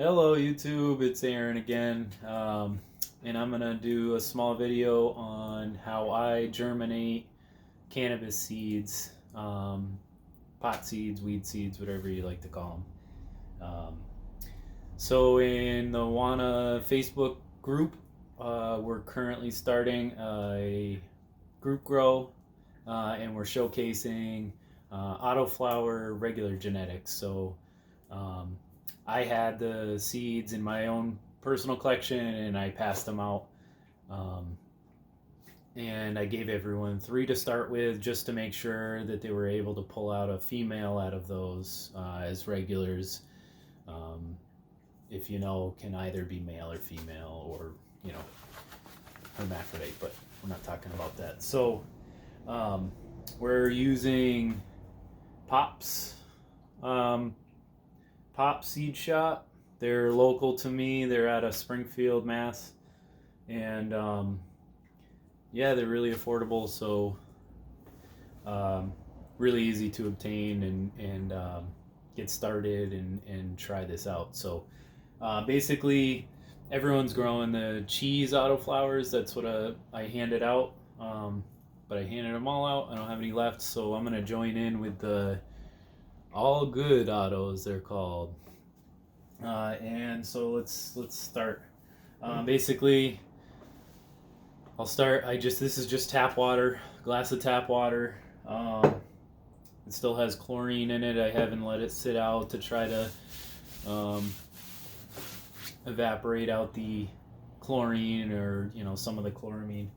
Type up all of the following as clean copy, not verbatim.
Hello YouTube, it's Aaron again, and I'm gonna do a small video on how I germinate cannabis seeds, pot seeds, weed seeds, whatever you like to call them. So in the Wana Facebook group, we're currently starting a group grow, and we're showcasing autoflower regular genetics. So I had the seeds in my own personal collection and I passed them out. And I gave everyone 3 to start with just to make sure that they were able to pull out a female out of those as regulars. If you know, can either be male or female or, hermaphrodite, but we're not talking about that. So we're using Pops. Pop Seed Shop. They're local to me. They're out of Springfield, Mass. And yeah, they're really affordable. So really easy to obtain and get started and try this out. So basically, everyone's growing the cheese autoflowers. That's what I handed out. But I handed them all out. I don't have any left. So I'm going to join in with the all good autos, they're called. And so let's start. Basically, I'll start. This is just tap water, glass of tap water. It still has chlorine in it. I haven't let it sit out to try to evaporate out the chlorine or some of the chloramine.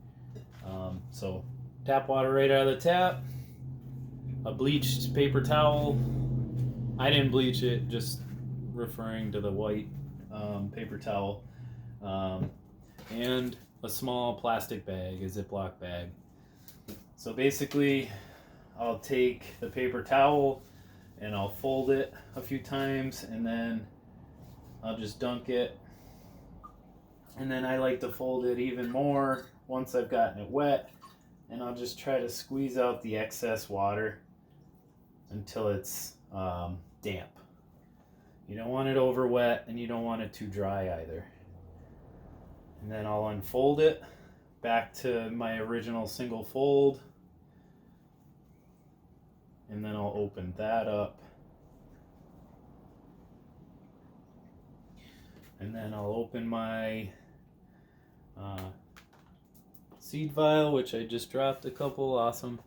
So tap water right out of the tap. A bleached paper towel. I didn't bleach it, just referring to the white paper towel. And a small plastic bag, a Ziploc bag. So basically, I'll take the paper towel and I'll fold it a few times and then I'll just dunk it. And then I like to fold it even more once I've gotten it wet, and I'll just try to squeeze out the excess water until it's damp. You don't want it over wet and you don't want it too dry either. And then I'll unfold it back to my original single fold, and then I'll open that up, and then I'll open my seed vial, which I just dropped a couple. Awesome.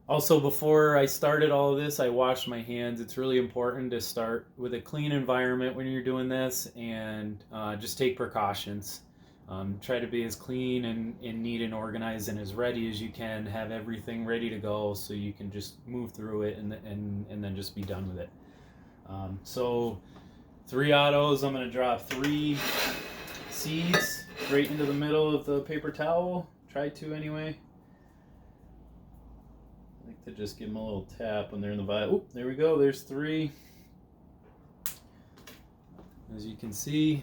Also, before I started all of this, I washed my hands. It's really important to start with a clean environment when you're doing this, and just take precautions. Try to be as clean and neat and organized and as ready as you can. Have everything ready to go so you can just move through it and then just be done with it. So 3 autos. I'm going to drop 3 seeds right into the middle of the paper towel. Try to anyway. I like to just give them a little tap when they're in the vial. Oop, there we go. There's 3. As you can see,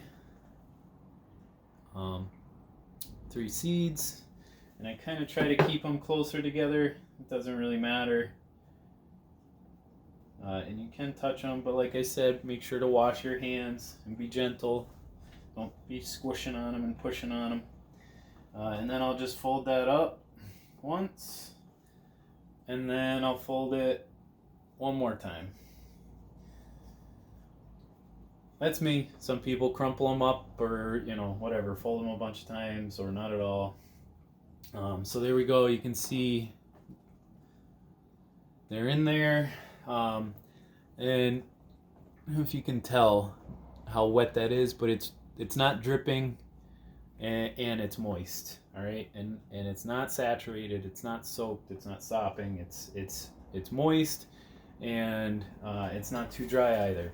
3 seeds. And I kind of try to keep them closer together. It doesn't really matter. And you can touch them, but like I said, make sure to wash your hands and be gentle. Don't be squishing on them and pushing on them. And then I'll just fold that up once. And then I'll fold it one more time. That's me. Some people crumple them up or, whatever, fold them a bunch of times or not at all. So there we go. You can see they're in there. And I don't know if you can tell how wet that is, but it's not dripping and it's moist. All right, and it's not saturated, it's not soaked, it's not sopping, it's moist, and it's not too dry either.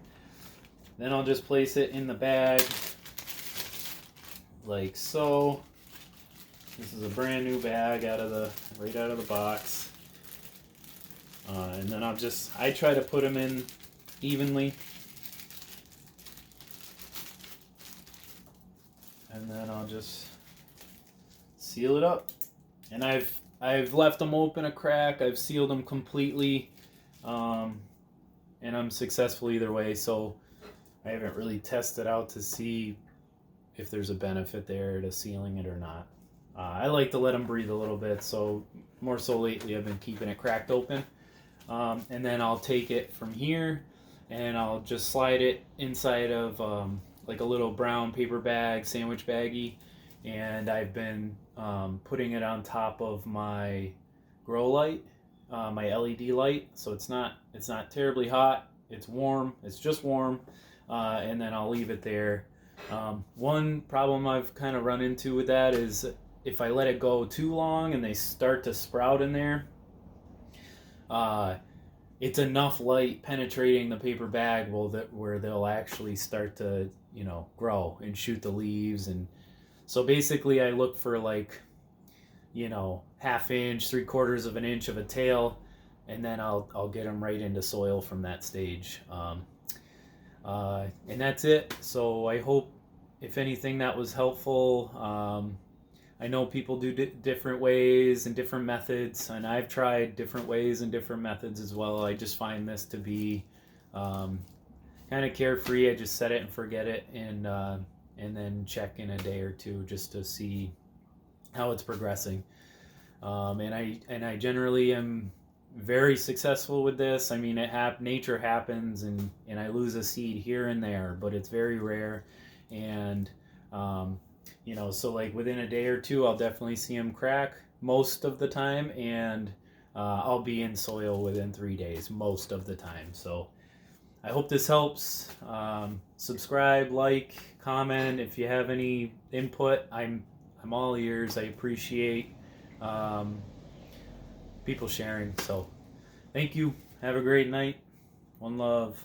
Then I'll just place it in the bag like so. This is a brand new bag right out of the box, and then I try to put them in evenly, and then I'll just seal it up. And I've left them open a crack. I've sealed them completely, and I'm successful either way. So I haven't really tested out to see if there's a benefit there to sealing it or not. I like to let them breathe a little bit, so more so lately I've been keeping it cracked open. And then I'll take it from here and I'll just slide it inside of like a little brown paper bag, sandwich baggie, and I've been putting it on top of my grow light, my LED light, so it's not terribly hot. It's warm. It's just warm, and then I'll leave it there. One problem I've kind of run into with that is if I let it go too long and they start to sprout in there, it's enough light penetrating the paper bag where they'll actually start to, grow and shoot the leaves. And so basically I look for like, half inch, 3/4 of an inch of a tail, and then I'll get them right into soil from that stage. And that's it. So I hope, if anything, that was helpful. I know people do different ways and different methods, and I've tried different ways and different methods as well. I just find this to be kind of carefree. I just set it and forget it, and then check in a day or two just to see how it's progressing. And I generally am very successful with this. I mean, nature happens, and I lose a seed here and there, but it's very rare. And so like within a day or two, I'll definitely see them crack most of the time, and I'll be in soil within 3 days most of the time. So I hope this helps. Subscribe, like, comment. If you have any input, I'm all ears. I appreciate people sharing. So thank you. Have a great night. One love.